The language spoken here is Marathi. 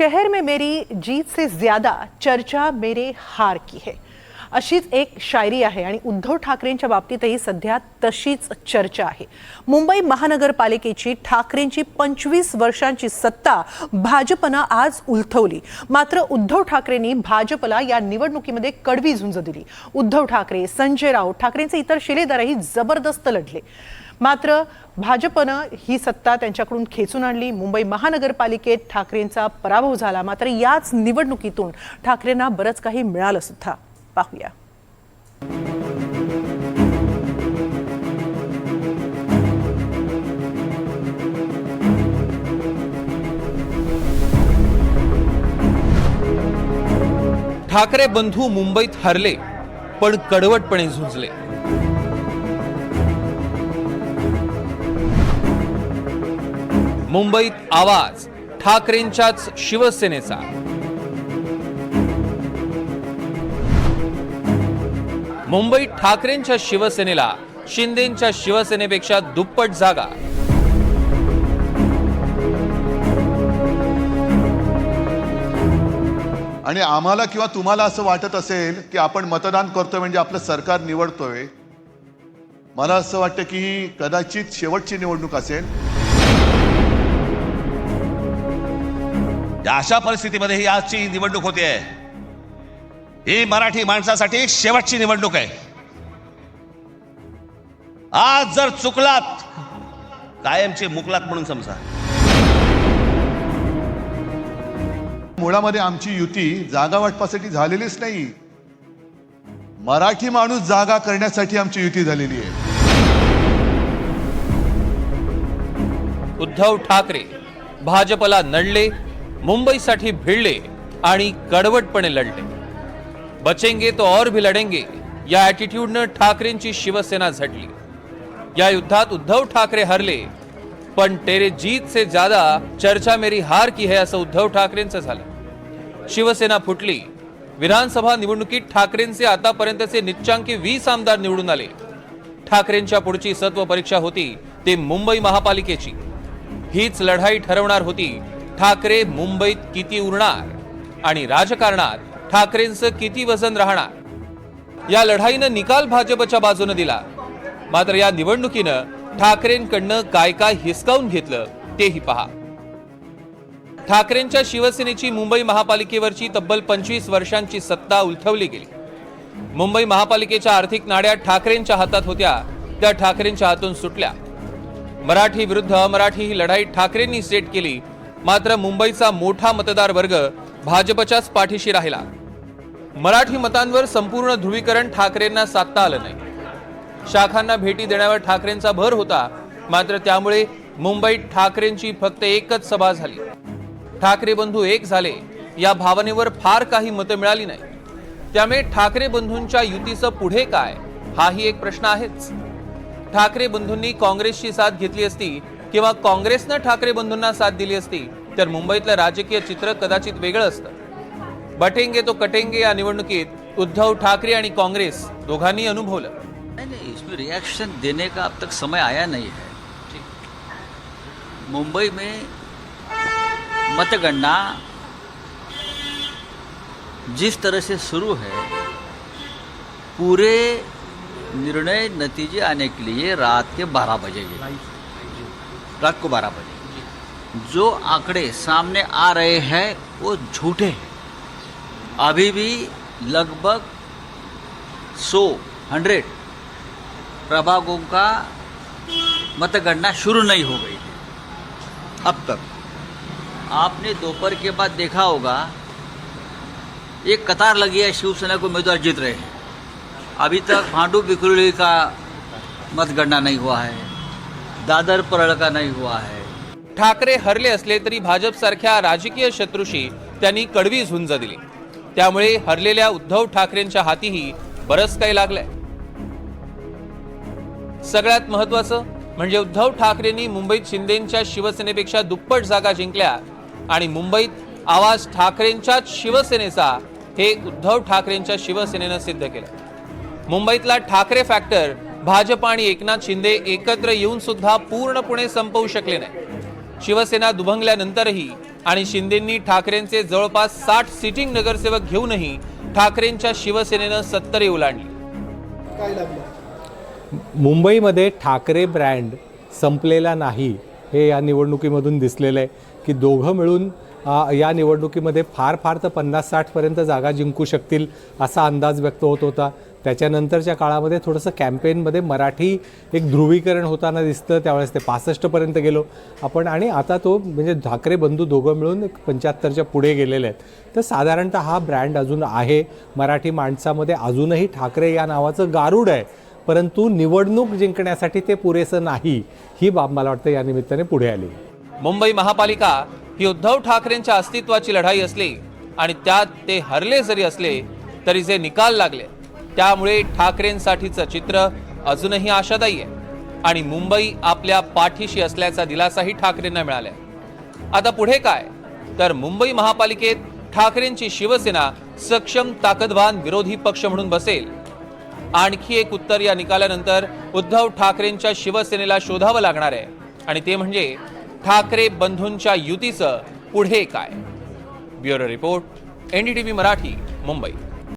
शहर में मेरी जीत से ज्यादा चर्चा मेरे हार की है, अशीच एक शायरी आहे आणि उद्धव ठाकरेंच्या बाबतीतही सध्या तशीच चर्चा आहे। मुंबई महानगरपालिकेची ठाकरेंची 25 वर्षांची सत्ता भाजपनं आज उलथवली। मात्र उद्धव ठाकरेंनी भाजपला या निवडणुकीमध्ये कडवी झुंज दिली। उद्धव ठाकरे, संजय राऊत, ठाकरेंचे इतर शिलेदारही जबरदस्त लढले। मात्र भाजपनं ही सत्ता त्यांच्याकडून खेचून आणली। मुंबई महानगरपालिकेत ठाकरेंचा पराभव झाला। मात्र याच निवडणुकीतून ठाकरेंना बरंच काही मिळालं सुद्धा। पाहूया। ठाकरे बंधू मुंबईत हरले पण कडवटपणे झुंजले। मुंबईत आवाज ठाकरेंच्याच शिवसेनेचा। मुंबईत ठाकरेंच्या शिवसेनेला शिंदेंच्या शिवसेनेपेक्षा दुप्पट जागा। आणि आम्हाला किंवा तुम्हाला असं वाटत असेल की आपण मतदान करतोय म्हणजे आपलं सरकार निवडतोय, मला असं वाटतं की ही कदाचित शेवटची निवडणूक असेल। अशा परिस्थितीमध्ये ही आजची निवडणूक होते आहे, ही मराठी माणसासाठी शेवटची निवडणूक आहे। आज जर चुकलात कायमचे मुकलात म्हणून समजा। मुळामध्ये आमची युती जागा वाटपासाठी झालेलीच नाही, मराठी माणूस जागा करण्यासाठी आमची युती झालेली आहे। उद्धव ठाकरे भाजपला नडले, मुंबईसाठी भिडले आणि कडवटपणे लढले। बचेंगे तो और भी लढेंगे या ॲटिट्यूडनं ठाकरेंची शिवसेना झटली। या युद्धात उद्धव ठाकरे हरले पण तेरे जीत से ज्यादा चर्चा मेरी हार की है असं उद्धव ठाकरेंचं झालं। शिवसेना फुटली। विधानसभा निवडणुकीत ठाकरेंचे आतापर्यंतचे निच्चांकी 20 आमदार निवडून आले। ठाकरेंच्या पुढची सत्व परीक्षा होती ते मुंबई महापालिकेची। हीच लढाई ठरवणार होती ठाकरे मुंबईत किती उरणार आणि राजकारणात ठाकरेंचं किती वजन राहणार। या लढाईनं निकाल भाजपच्या बाजूने दिला। मात्र या निवडणुकीनं ठाकरेंकडनं काय काय हिसकावून घेतलं तेही पहा। ठाकरेंच्या शिवसेनेची मुंबई महापालिकेवरची तब्बल 25 वर्षांची सत्ता उलथवली गेली। मुंबई महापालिकेच्या आर्थिक नाड्या ठाकरेंच्या हातात होत्या, त्या ठाकरेंच्या हातून सुटल्या। मराठी विरुद्ध अमराठी ही लढाई ठाकरेंनी सेट केली। मात्र मुंबईचा मोठा मतदार वर्ग भाजपच्याच पाठीशी राहिला। मराठी मतांवर संपूर्ण ध्रुवीकरण ठाकरेंना साधता आलं नाही। शाखांना भेटी देण्यावर ठाकरेंचा भर होता, मात्र त्यामुळे मुंबईत ठाकरेंची फक्त एकच सभा झाली। ठाकरे बंधू एक झाले या भावनेवर फार काही मतं मिळाली नाही। त्यामुळे ठाकरे बंधूंच्या युतीचं पुढे काय हाही एक प्रश्न आहेच। ठाकरे बंधूंनी काँग्रेसची साथ घेतली असती किंवा काँग्रेसनं ठाकरे बंधूंना साथ दिली असती तर मुंबईतलं राजकीय चित्र कदाचित वेगळं असतं। बटेंगे तो कटेंगे या निवडणुकीत उद्धव ठाकरे आणि काँग्रेस दोघांनी अनुभवलं। नहीं, इसमें रिएक्शन देने का अब तक समय आया नहीं है। मुंबई में मतगणना जिस तरह से शुरू है, पूरे निर्णय नतीजे आने के लिए रात के 12 बजेगी, रात को 12 बजे। जो आंकड़े सामने आ रहे हैं वो झूठे हैं। अभी भी लगभग 100 प्रभागों का मतगणना शुरू नहीं हो गई है अब तक। आपने दोपहर के बाद देखा होगा एक कतार लगी है, शिवसेना को उम्मीदवार जीत रहे हैं। अभी तक भांडू बिखरूली का मतगणना नहीं हुआ है, दादर परळ का नहीं हुआ है। ठाकरे हरले असले तरी भाजप सारख्या राजकीय शत्रूशी त्यांनी कडवी झुंज दिली। त्यामुळे हरलेल्या उद्धव ठाकरेंच्या हातीही बरंच काही लागलंय। सगळ्यात महत्त्वाचं म्हणजे उद्धव ठाकरेंनी मुंबईत शिंदेंच्या शिवसेनेपेक्षा दुप्पट जागा जिंकल्या आणि मुंबईत आवाज ठाकरेंच्याच शिवसेनेचा हे उद्धव ठाकरेंच्या शिवसेनेनं सिद्ध केलं। मुंबईतला ठाकरे फॅक्टर भाजप आणि एकनाथ शिंदे एकत्र येऊन सुद्धा पूर्णपणे संपवू शकले नाही। शिवसेना दुभंगल्यानंतरही आणि शिंदेंनी ठाकरेंचे जवळपास 60 सिटिंग नगरसेवक घेऊनही ठाकरेंच्या शिवसेनेनं सत्तरे ओलांडली. मुंबईमध्ये ठाकरे ब्रँड संपलेला नाही हे या निवडणुकीमधून दिसलेलं आहे की दोघं मिळून या निवडणुकीमध्ये फार तर 50-60 पर्यंत जागा जिंकू शकतील असा अंदाज व्यक्त होत होता. त्याच्यानंतरच्या काळामध्ये थोडंसं कॅम्पेनमध्ये मराठी एक ध्रुवीकरण होताना दिसतं, त्यावेळेस ते 65 पर्यंत गेलो आपण आणि आता तो म्हणजे ठाकरे बंधू दोघं मिळून 75च्या पुढे गेलेले आहेत. तर साधारणतः हा ब्रँड अजून आहे मराठी माणसामध्ये, अजूनही ठाकरे या नावाचं गारुड आहे, परंतु निवडणूक जिंकण्यासाठी ते पुरेसं नाही ही बाब मला वाटतं या निमित्ताने पुढे आली. मुंबई महापालिका ही उद्धव ठाकरेंच्या अस्तित्वाची लढाई असली आणि त्यात ते हरले जरी असले तरी जे निकाल लागले त्यामुळे ठाकरेंसाठीचं चित्र अजूनही आशादायी आहे आणि मुंबई आपल्या पाठीशी असल्याचा दिलासाही ठाकरेंना मिळालाय. आता पुढे काय, तर मुंबई महापालिकेत ठाकरेंची शिवसेना सक्षम ताकदवान विरोधी पक्ष म्हणून बसेल. आणखी एक उत्तर या निकालानंतर उद्धव ठाकरेंच्या शिवसेनेला शोधावं लागणार आहे आणि ते म्हणजे ठाकरे बंधूंच्या युतीचं पुढे काय. Bureau report, NDTV Marathi, Mumbai.